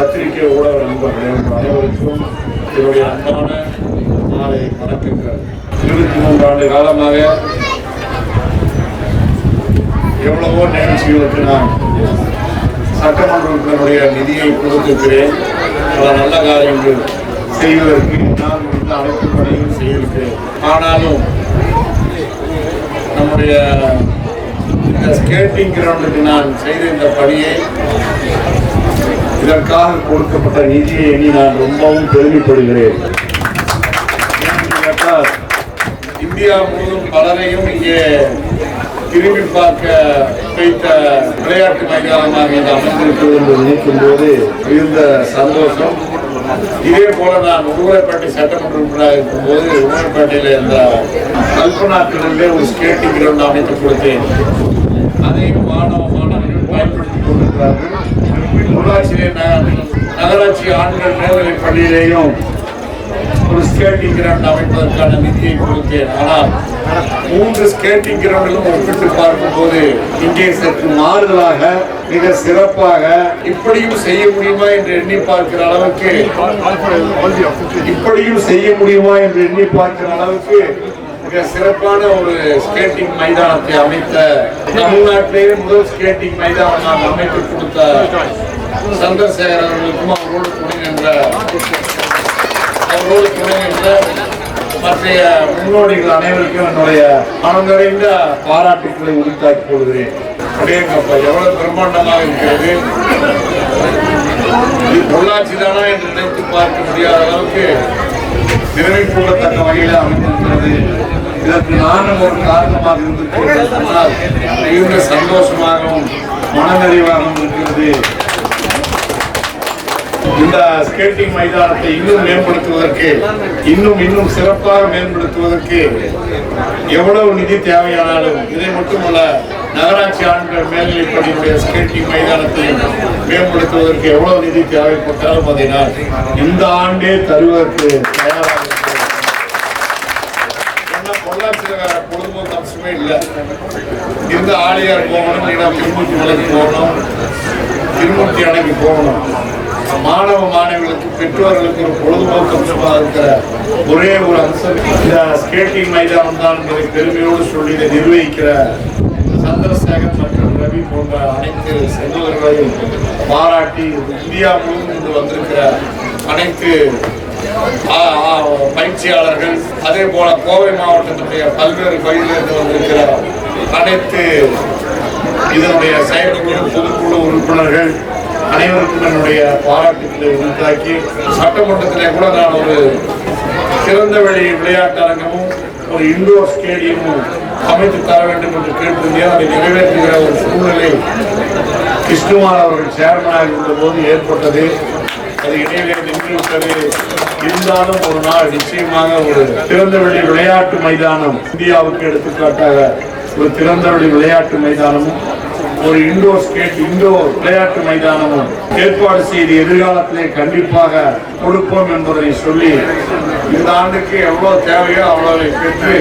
பத்திரிகை ஊடக நண்பர்களே அனைவருக்கும் என்னுடைய அன்பான மாலை வணக்கங்கள். 23 ஆண்டு காலமாக எவ்வளவோ நிகழ்ச்சிகளுக்கு நான் சட்டமன்ற உறுப்பினருடைய நிதியை கொடுத்திருக்கிறேன். பல நல்ல காரியங்கள் செய்வதற்கு நான் இந்த அனைத்து பணியும் செய்திருக்கிறேன். ஆனாலும் நம்முடைய இந்த ஸ்கேட்டிங் கிரவுண்டுக்கு நான் செய்த இந்த பணியை, இதற்காக கொடுக்கப்பட்ட நிதியை எண்ணி நான் ரொம்பவும் பெருமைப்படுகிறேன். கேட்டால் இந்தியா முழுவதும் பலரையும் இங்கே திரும்பி பார்க்க வைத்த விளையாட்டு மைதானமாக இது அமைந்திருக்கிறது என்று நினைக்கும் போது மிகுந்த சந்தோஷம். இதே போல நான் உடுமலைப்பேட்டை சட்டமன்ற உறுப்பினராக இருக்கும்போது உடுமலைப்பேட்டையில் இருந்த கல்பனா திடலிலே ஒரு ஸ்கேட்டிங் கிரவுண்ட் அமைத்து கொடுத்தேன். அதையும் மாணவர்கள் பயன்படுத்திக் கொண்டிருக்கிறார்கள். உள்ளாட்சியிலே நகராட்சி ஆண்கள் மேல்நிலைப் பள்ளியிலேயும் ஒரு ஸ்கேட்டிங் கிரவுண்ட் அமைப்பதற்கான நிதியை கொடுத்தேன். ஆனால் 3 ஸ்கேட்டிங் கிரவுண்டிலும் ஒப்பிட்டு பார்க்கும்போது இங்கே சற்று மாறுதலாக மிக சிறப்பாக இப்படியும் செய்ய முடியுமா என்று எண்ணி பார்க்கிற அளவுக்கு மிக சிறப்பான ஒரு ஸ்கேட்டிங் மைதானத்தை அமைத்த, தமிழ்நாட்டிலேயே முதல் ஸ்கேட்டிங் மைதானம் அமைத்து கொடுத்த சந்திரசேகர் அவர்களுக்கும் அவரோடு துணை நின்ற மற்றைய முன்னோடிகள் அனைவருக்கும் என்னுடைய மனம் நிறைந்த பாராட்டுக்களை உரித்தாக்கிக் கொள்கிறேன். அப்படியேங்கப்பா, எவ்வளவு பிரம்மாண்டமாக இருக்கிறது! இது பொள்ளாச்சி தானா என்று நினைத்து பார்க்க முடியாத அளவுக்கு திறமை கூடத்தக்க வகையில் அமைந்திருக்கிறது. இதற்கு நானும் ஒரு காரணமாக இருந்திருக்கிறேன். மிகுந்த சந்தோஷமாகவும் மனநிறைவாகவும் இருக்கிறது. இந்த ஸ்கேட்டிங் மைதானத்தை இன்னும் மேம்படுத்துவதற்கு, இன்னும் சிறப்பாக மேம்படுத்துவதற்கு எவ்வளவு நிதி தேவையானாலும், இதை மட்டுமல்ல, நகராட்சி ஆண்கள் மேல்நிலைப் பள்ளியுடைய ஸ்கேட்டிங் மைதானத்தை மேம்படுத்துவதற்கு எவ்வளவு நிதி தேவைப்பட்டாலும் அதை நான் இந்த ஆண்டே தருவதற்கு தயாராக இருக்கிறேன். பொள்ளாச்சியில் வேற பொழுதுபோக்கு அம்சமே இல்லை. இந்த ஆலியார் போகணும், திருமூர்த்தி மலைக்கு போகணும், திருமூர்த்தி அணைக்கு போகணும். மாணவ மாணவிகளுக்கு, பெற்றோர்களுக்கு ஒரு பொழுதுபோக்கு அம்சமாக இருக்கிற ஒரே ஒரு அம்சம் இந்த ஸ்கேட்டிங் மைதானம் தான் என்பதை பெருமையோடு சொல்லி இதை நிர்வகிக்கிற சந்திரசேகர் மற்றும் ரவி போன்ற அனைத்து செல்வர்களையும் பாராட்டி, இந்தியா முழுவதும் இன்று வந்திருக்கிற அனைத்து பயிற்சியாளர்கள், அதே போல கோவை மாவட்டத்தினுடைய பல்வேறு பகுதிகளிலிருந்து வந்திருக்கிற அனைத்து இதனுடைய செயற்குழு, பொதுக்குழு உறுப்பினர்கள் அனைவருக்கும் என்னுடைய பாராட்டுக்களை உண்டாக்கி, சட்டமன்றத்திலே கூட நான் ஒரு திறந்த வெளி விளையாட்டு அரங்கமும் ஒரு இண்டோர் ஸ்டேடியமும் அமைத்து தர வேண்டும் என்று கேட்டிருந்தேன். அதை நிறைவேற்றுகிற ஒரு சூழ்நிலை கிருஷ்ணகுமார் அவர்கள் சேர்மனாக இருந்தபோது ஏற்பட்டது. அது இடையிலே நின்றுவிட்டது. இருந்தாலும் ஒரு நாள் நிச்சயமாக ஒரு திறந்தவெளி விளையாட்டு மைதானம், இந்தியாவுக்கு எடுத்துக்காட்டாக ஒரு திறந்தவெளி விளையாட்டு மைதானமும் ஒரு இண்டோர் விளையாட்டு மைதானமும் ஏற்பாடு செய்து எதிர்காலத்திலே கண்டிப்பாக கொடுப்போம் என்பதை சொல்லி, இந்த ஆண்டுக்கு எவ்வளவு தேவையோ அவ்வளவை பெற்று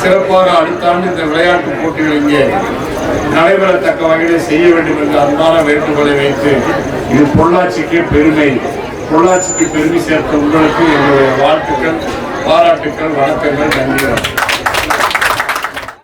சிறப்பாக அடுத்த ஆண்டு இந்த விளையாட்டு போட்டிகள் இங்கே நடைபெறத்தக்க வகையில் செய்ய வேண்டும் என்ற அன்பான வேண்டுகோளை வைத்து, இது பொள்ளாச்சிக்கு பெருமை சேர்த்த உங்களுக்கு என்னுடைய வாழ்த்துக்கள், பாராட்டுக்கள், வணக்கங்கள், நன்றி.